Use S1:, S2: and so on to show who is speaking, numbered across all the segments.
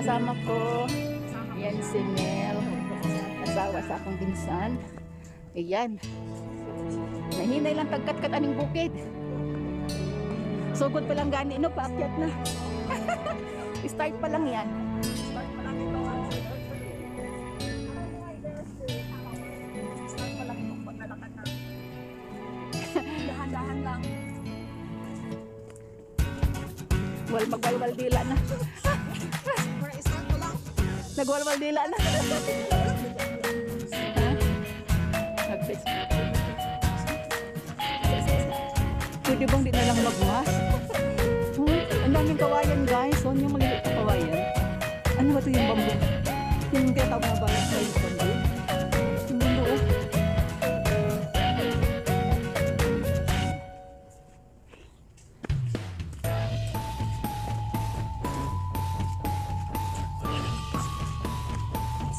S1: kasama ko. Yan si Mel. Asawa sa akong pinsan. Ayan. Nahinay lang tagkat-kat aning bukid. Sugod pa lang gani, no? Paakyat na. Start pa lang yan. Start pa lang ito. Start pa lang itong paglalakad na. Dahan-dahan lang. Magwalwal dila na. Nagwalwal dila na. Pwede bang di na lang magmas? Ang daming kawayan guys. So, yung maliliit na kawayan. Ano ba ito yung bamboo? Yung tinatawag na balas na yung bamboo. Yung bamboo.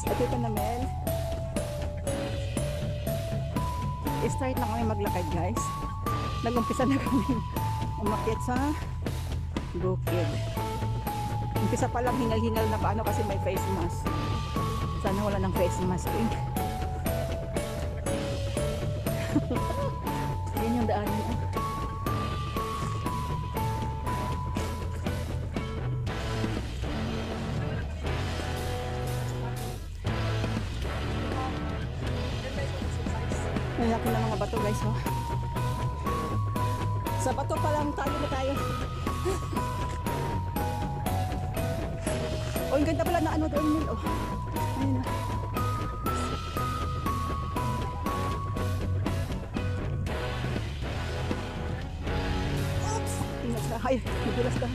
S1: At ito na Mel. I-start na kami maglakad guys. Nag-umpisa na kami umakyat sa bukid. Umpisa pa lang hingal-hingal na paano kasi may face mask. Sana wala ng face mask eh. Yan yung daanan eh. Lalaki na mga bato guys oh. Sa bato pa lang tayo na tayo. Oh, ang ganda pala na ano doon Mil. Oh. Ayun na. Oops! Ingat ka. Ay, nadulas ka.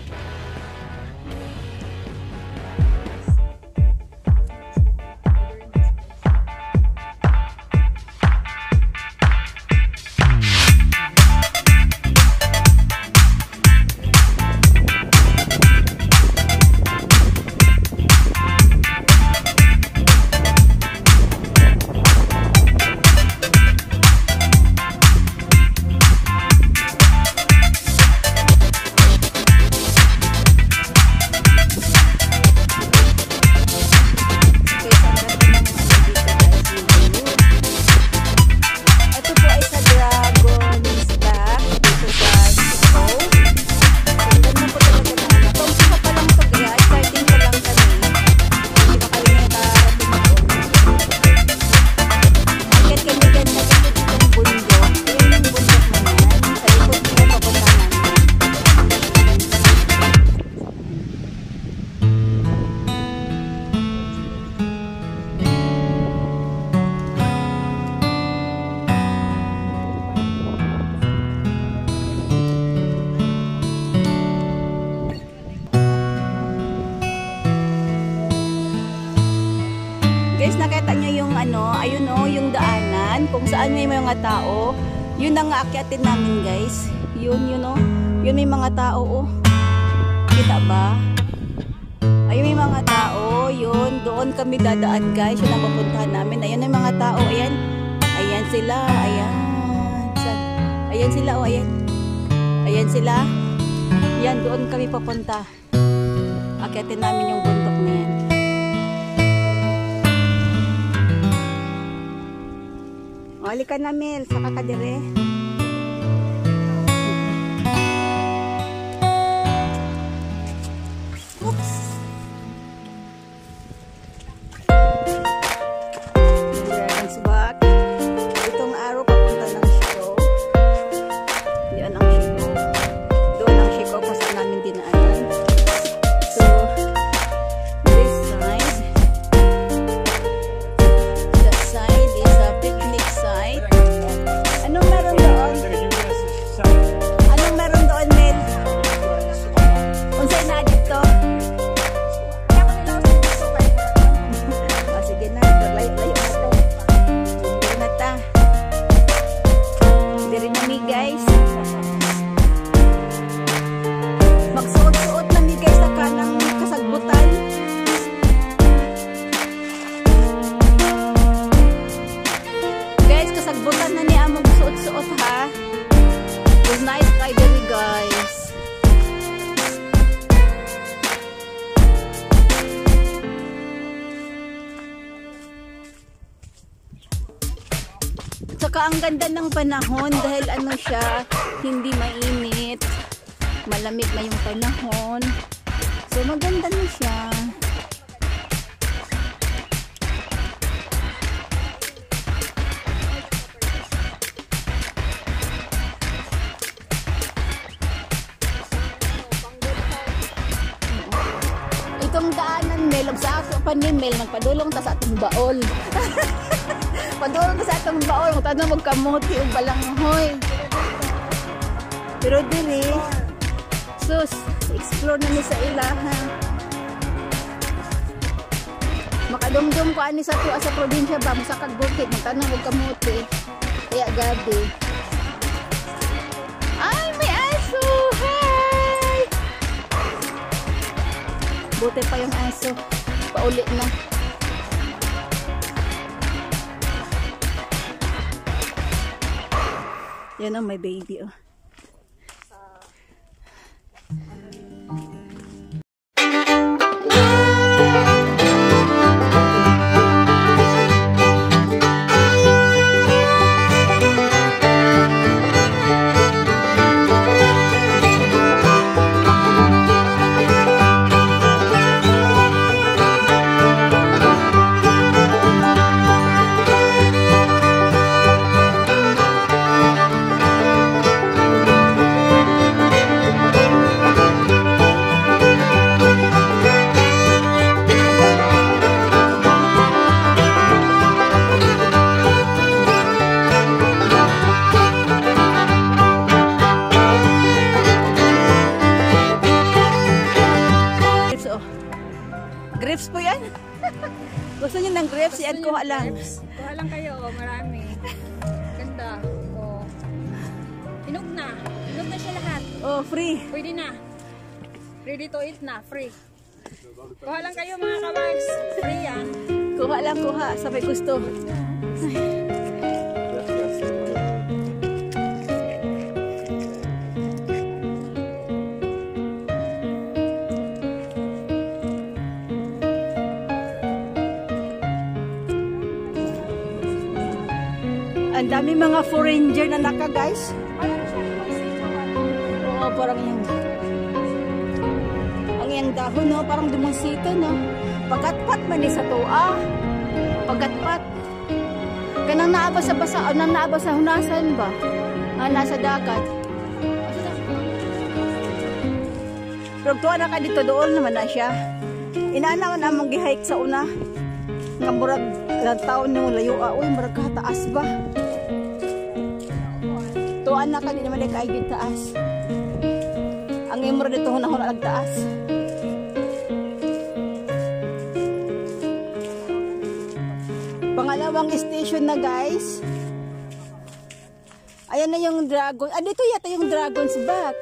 S1: Guys, nakita niyo yung ano, ayun o, yung daanan, kung saan may mga tao. Yun ang aakyatin namin guys. Yun o. Yun may mga tao o. Kita ba? Ayun may mga tao. Yun, doon kami dadaan guys. Yun ang papuntahan namin. Ayun ang mga tao. Ayan. Ayan sila. Ayan. Ayan sila o. Ayan. Ayan sila. Yan, doon kami papunta. Aakyatin namin yung bundok na yan. Halika na Mel, saka ka dire. Oops. Let's back. Itong araw papunta ng Shiko. Diyan ang Shiko. Doon ang Shiko kung saan namin dinaanan. So, this side. That side is a picnic site. Anong meron ba? Tsaka ang ganda ng panahon dahil ano siya, hindi mainit. Malamig na yung panahon. So maganda na siya. Itong daanan Mel, sa ako pa ni Mel, magpadulong ta sa atong baol. Padulong ta sa atong baol, magtanong magkamuti o balanghoy. Pero dili, sus, explore na ni sa ilaha. Makadumdum ko ani sa tuwa sa probinsya ba, masakag bukid, magtanong magkamuti. Kaya gabi. Ay, may aso! Hi! Buti pa yung aso. Paulit na. Yan ang my baby, oh. Grapes po yan? Gusto niyo ng grapes? Yan, kuha lang.
S2: Kuha lang kayo, oh, marami. Ganda. Oh. Hinog na. Hinog na siya lahat.
S1: Oh, free.
S2: Pwede na. Ready to eat na. Free. Kuha lang kayo mga kawags. Free yan.
S1: Kuha lang, kuha. Sabay gusto. Ang dami mga foreigner na naka, guys. Oo, parang yan. Ang yung dahon, no? Parang dumonsito, no? Pagatpat man sa toa. Pagatpat. Kanang naaba sa basa, o nang naaba sa hunasan ba? Nasa dagat. Pero tuwa na ka dito, doon naman na siya. Inaanaman ang mag-hike sa una. Nga murag lang taon nung layo. Uy, murag kataas ba? Tuan na ka, di naman kaigid taas. Ang imro dito hunahuna nagtaas. Pangalawang station na, guys. Ayan na yung dragon. Ah, dito yata yung dragon's back.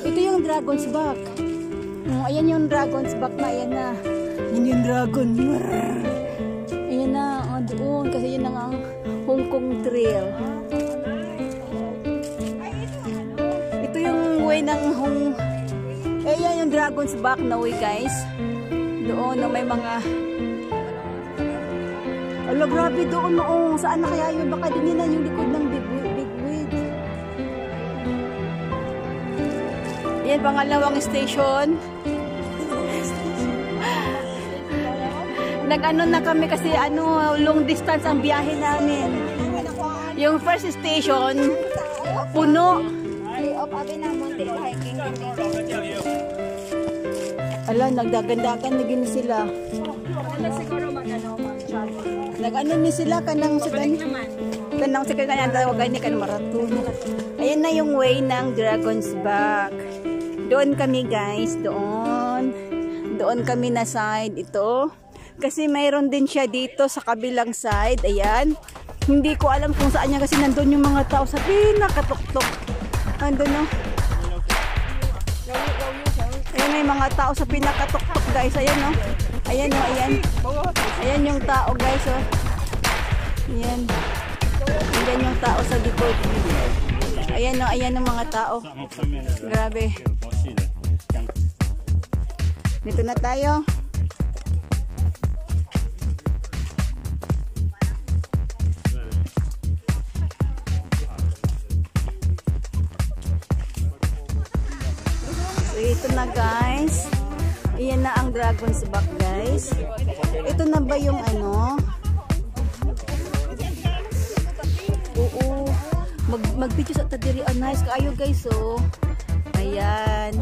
S1: Ito yung dragon's back. Ayan yung dragon's back na. Ayan na. Yan yung dragon. Ayan na. Oh, doon. Kasi yun ang Hong Kong Trail. Ito yung way ng Hong... Ayan yung dragon's back na way, guys. Doon na may mga... Ala, grabe doon, noong. Saan na kaya yun? Baka din yun na yung likod ng bigwig. Yan, pangalawang station. Nag-ano na kami kasi long distance ang biyahe namin. Yung first station, puno. Ala, nagdagandagan na gini sila. Nag-ano ni sila kanang si kanang tawagan ni kan marathon. Ayan na yung way ng Dragon's Back. Doon kami, guys, doon kami na side ito. Kasi mayroon din siya dito sa kabilang side. Ayan. Hindi ko alam kung saan niya kasi nandun yung mga tao sa pinakatuktok. Nandun, no? Ayan, may mga tao sa pinakatuktok, guys. Ayan, no? Ayan, no? Ayan. Ayan yung tao, guys, oh. Ayan. Ayan yung tao sa likod. Ayan, no? Ayan yung mga tao. Grabe. Dito na tayo. na guys. Ayan na ang Dragon's Back guys. Ito na ba yung ano? Oo. Mag-video sa tadiri. Nice kaayo guys oh. Ayan.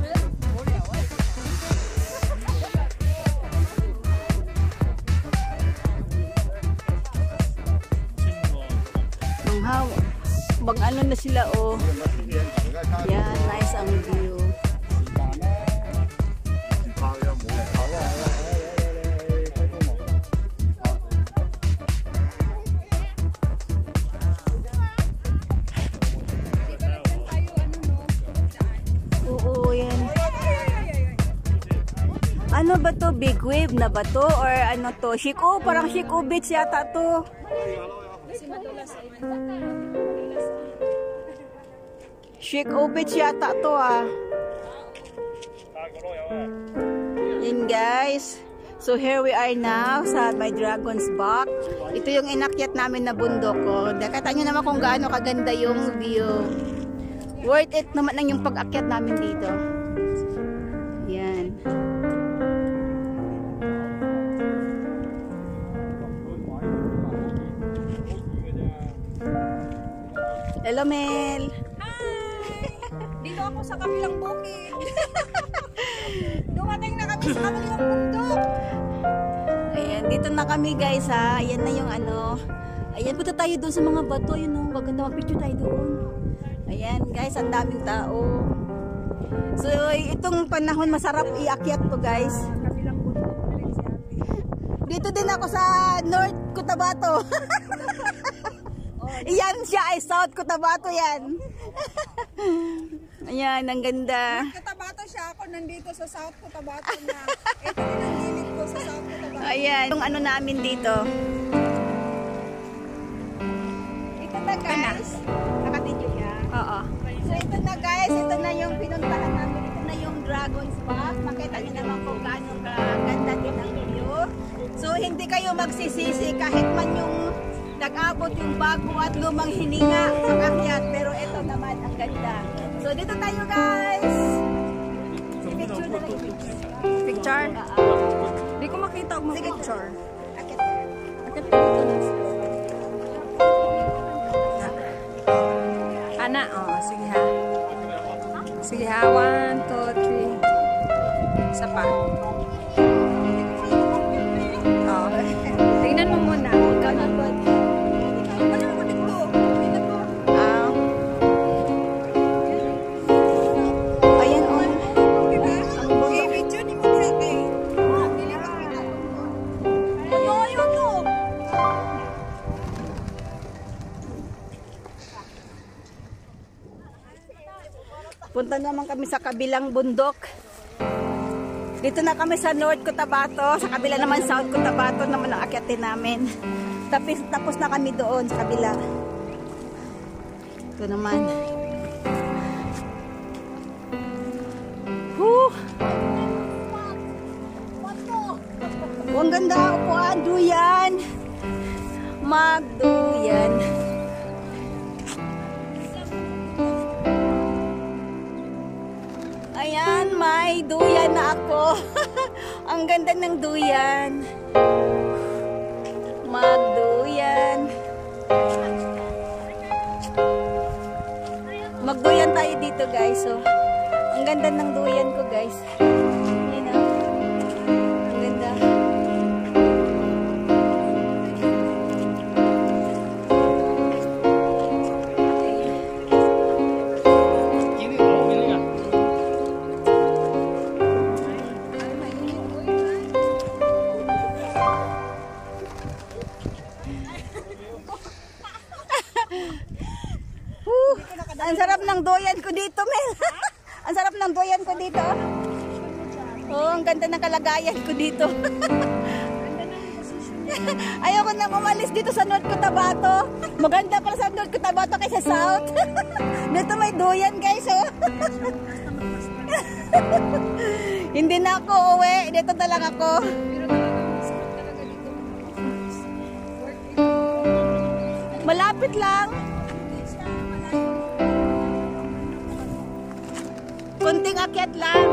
S1: Bang ano na sila oh. Yan, nice ang view. Oo, yan. Ano ba to? Big wave na ba to? Or ano to? Shiko? Parang Shiko Beach yata to. Shiko Beach yata to ah. Yan guys. So here we are now sa my Dragon's Back. Ito yung inakyat namin na bundok ko. Nakita nyo naman kung gaano kaganda yung view. Worth it naman lang yung pag-akyat namin dito. Yan. Hello Mel.
S2: Dito ako sa kabilang bukid. Dumating na kami sa kabilang bundok.
S1: Ayan, dito na kami guys ha. Ayan na yung ano. Ayan, punta tayo doon sa mga bato. Yun o, maganda mag-picture tayo doon. Ayan guys, ang daming tao. So, itong panahon masarap iakyat to guys.
S2: Kabilang bundok na rin si ate.
S1: Dito din ako sa North Cotabato. Yan siya ay South Cotabato yan. Ayan, ang ganda.
S2: Cotabato siya, ako nandito sa South Cotabato na. Ito din ang gilid ko sa South Cotabato.
S1: Ayan, yung ano namin dito. Ito na guys. Naka-video niya? Oo. So ito na guys, ito na yung pinuntahan namin. Ito na yung Dragon's Back. Makita niyo naman kung gaano ganda din ang view. So hindi kayo magsisisi kahit man yung nag-abot yung bago at lumang hininga sa kakyat. Pero ito naman ang ganda. So dito tayo guys. Picture na lang.
S2: Picture? Hindi ko makita kung mag-picture.
S1: Akit.
S2: Akit dito na. Ana, oh, sige ha. Sige ha, 1, 2, 3. Isa pa. Oh. Tingnan mo muna.
S1: Punta naman kami sa kabilang bundok. Dito na kami sa North Cotabato. Sa kabila naman South Cotabato naman ang akyatin namin. Tapos na kami doon sa kabila. Ito naman. Ang ganda upuan. Duyan. Magduyan. Ayan, may duyan na ako. Ang ganda ng duyan. Magduyan. Magduyan tayo dito guys. So, ang ganda ng duyan ko guys. Yan o. Ang ganda. Ang sarap ng doyan ko dito, Mel. Ang sarap ng doyan ko dito. Oh, ang ganda ng kalagayan ko dito. Ayoko na umalis dito sa North Cotabato. Maganda pala sa North Cotabato kaysa South. Dito may doyan, guys, oh. Hindi na ako uwi. Dito na lang ako. Malapit lang. Kunting akyat lang.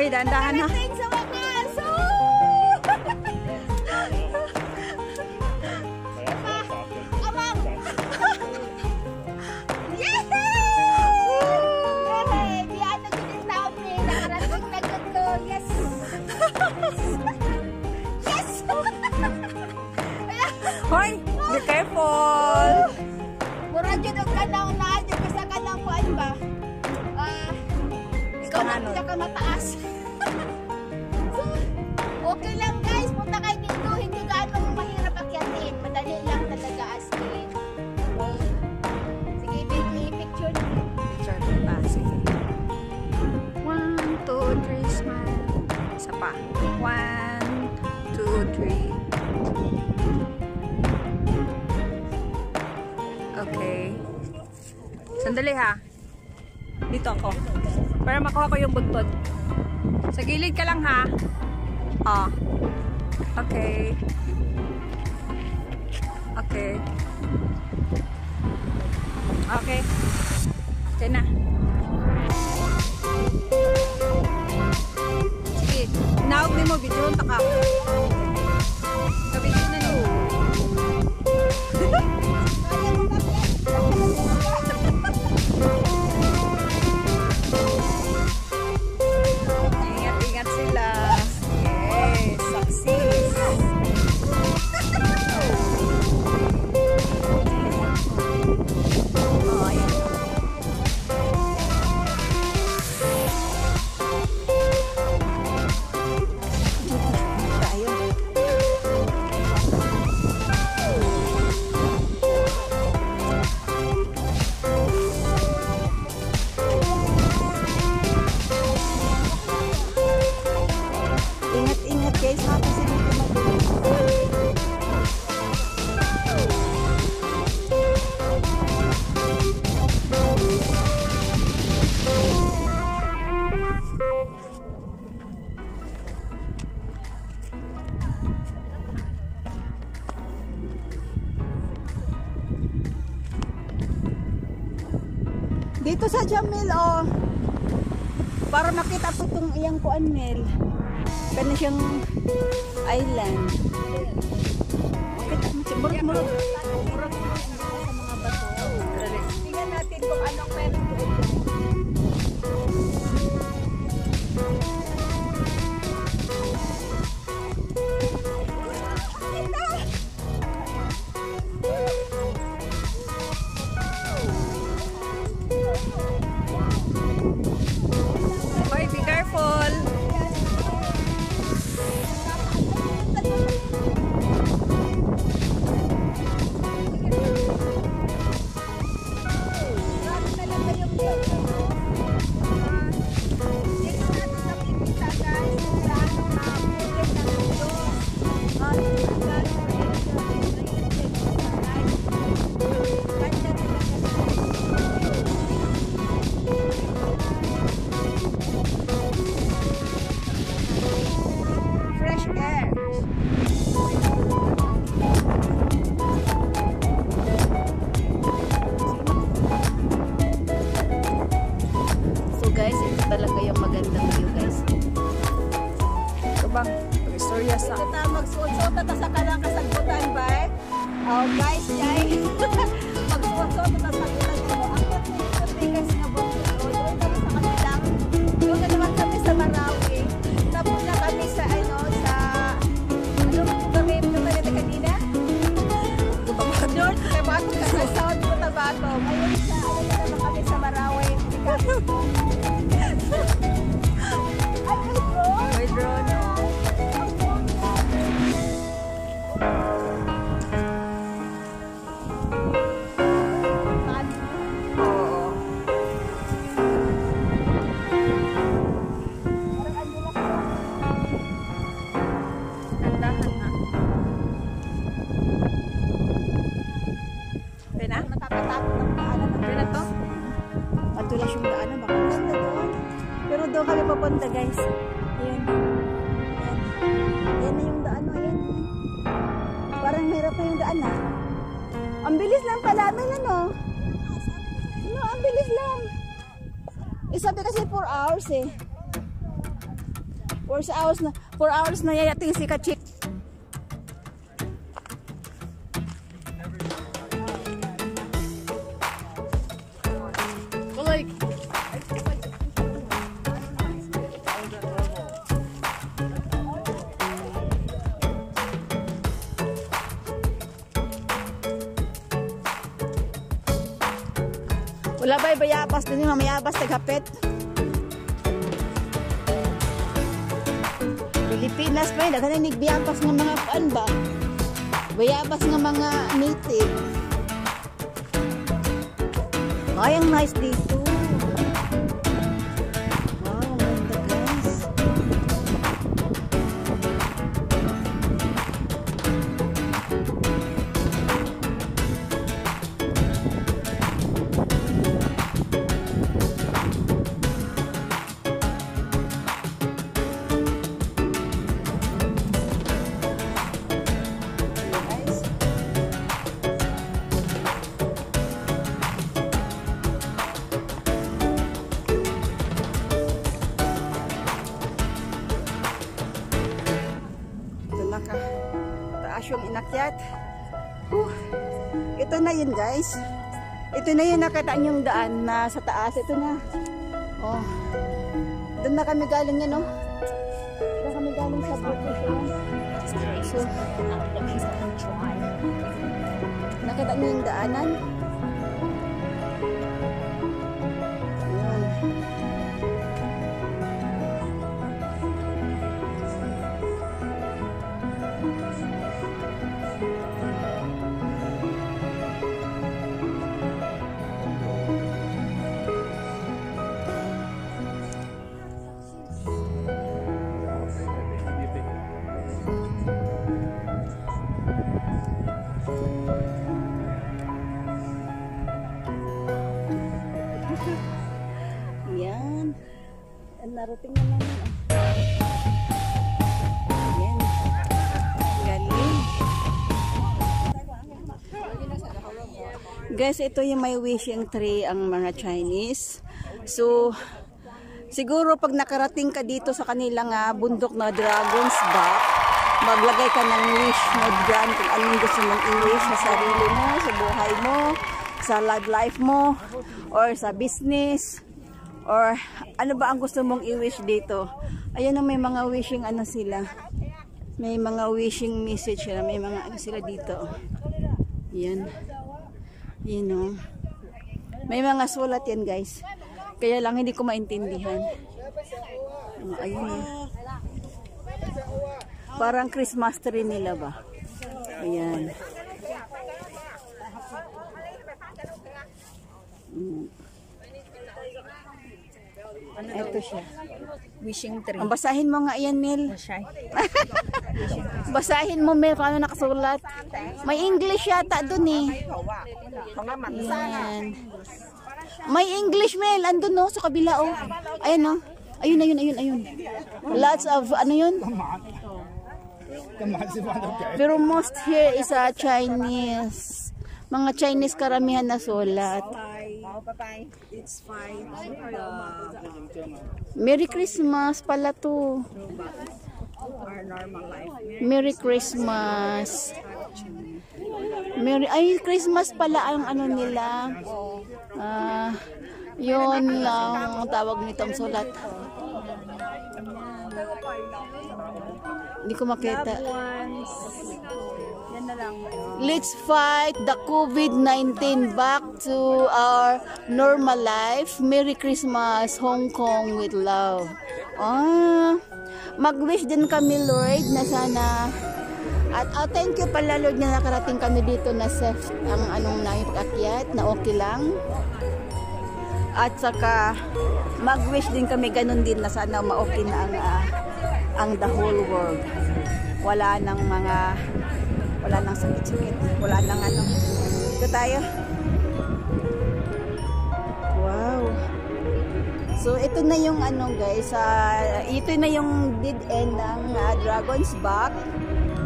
S1: Uy, dahan-dahan ha.
S2: Parating sa wakas! Amang! Yay! Di ano din taon eh. Nakarating na ganda. Yes! Yes!
S1: Hoy, be careful.
S2: Mura dyan ang kanaw na. Dyan ka sa kanaw mo. Ano ba? Ikaw na ka mataas. Okay lang guys. Punta kayo dito. Hindi gaano mahirap akyatin. Madali lang talaga as in. Sige, picture na.
S1: Picture pa, sige. 1, 2, 3, smile. Isa pa. 1, 2, 3. Okay. Sandali ha. Dito ako. Para makuha ko yung buntod. Sa gilid ka lang ha. Ah. Okay. Okay. Okay. Okay na. Sige. Naog ni mo. Video unta ka. Kabigyan na nyo. Ingat-ingat sila. Yes, success. Oh, ayan. Tayo. Ingat-ingat guys, ha kasi dito mabilis. Dito sa Jamil, oh. Para makita po itong iyang kuan, Mel. Kaya siyang island. Murag-murag. Murag-murag sa mga bato. Tingnan natin kung anong meron doon. Hoy, be careful. Fresh air. So guys, ito talaga yung magandang view guys. Ito bang istorya sa ito magsuot-suot ito sa kanang kasagbutan ba eh? Oh guys, yay. Magsuot-suot ito sa kasagbutan ko. Ang pati guys nga po. Doon kami sa kanilang. Doon na naman kami sa Marawi. Tapos na kami sa ano sa kami kanina? Doon kay Bato sa South Cotabato. Ngayon sa ano na naman kami sa Marawi. May drone. Madulas yung daanan, baka ganda doon. Pero doon kami papunta guys. Ayan. Ayan. Ayan na yung daan. Ayan. Parang mahirap na yung daan ah. Ang bilis lang pala. Ano? No, ang bilis lang. Eh sabi kasi 4 hours eh. 4 hours na yayating si Kachik. Like, wala ba'y bayabas din yung mayabas tagapit? Pilipinas pa yun, nagkaninig bayabas ng mga paan ba? Bayabas ng mga native. Ay, ang nice dito. Wow, ang ganda guys. Taas yung inakyat. Ito na yun guys. Ito na yun, nakita yung daan na sa taas. Ito na. Oh. Doon na kami galing yan, no? Doon kami galing sa British. So, nakita niyo yung daanan? Yan. Narating na namin. Yan. Galing. Guys, ito yung may wishing tree ang mga Chinese. So, siguro pag nakarating ka dito sa kanilang bundok na Dragon's Back, maglagay ka ng wish mo dyan kung anong gusto mong i-wish sa sarili mo, sa buhay mo, sa love life mo, or sa business, or ano ba ang gusto mong i-wish dito. Ayan na, may mga wishing ano sila. May mga wishing message sila. May mga ano sila dito. Yan. Yan o. May mga sulat yan guys. Kaya lang hindi ko maintindihan. Ayun o. Parang Christmas tree nila ba? Ayan. Ito siya.
S2: Wishing tree.
S1: Basahin mo nga yan, Mel. Basahin mo, Mel, kung ano nakasulat. May English yata dun eh. Ayan. May English, Mel. Andun no, sa kabila oh. Ayan no. Ayun, ayun, ayun, ayun. Lots of, ano yun? Pero most here is a Chinese. Mga Chinese karamihan na sulat.
S2: It's fine.
S1: Merry Christmas pala to.
S2: Our normal life.
S1: Merry Christmas. Ay, Christmas pala ang ano nila. Yun lang ang tawag nitong sulat. Hindi ko makita.
S2: Yan na lang.
S1: Let's fight the COVID-19 back to our normal life. Merry Christmas, Hong Kong with love. Mag-wish din kami, Lord, na sana. At thank you pala, Lord, na nakarating kami dito na safe ang anong namin pag-akyat, na okay lang. At saka mag-wish din kami ganun din na sana ma-okay na ang the whole world. Wala nang sakit-sakit. Wala nang ano. Ito tayo. Wow. So ito na yung ano guys, ito na yung dead end ng Dragon's Back.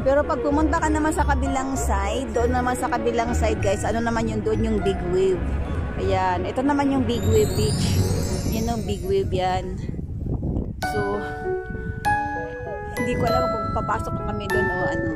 S1: Pero pag pumunta ka naman sa kabilang side, doon naman sa kabilang side guys, ano naman yung doon yung Big Wave. Ayan, ito naman yung Big Wave Beach. Yan yung Big Wave yan. So, Hindi ko alam kung papasok na kami doon o ano.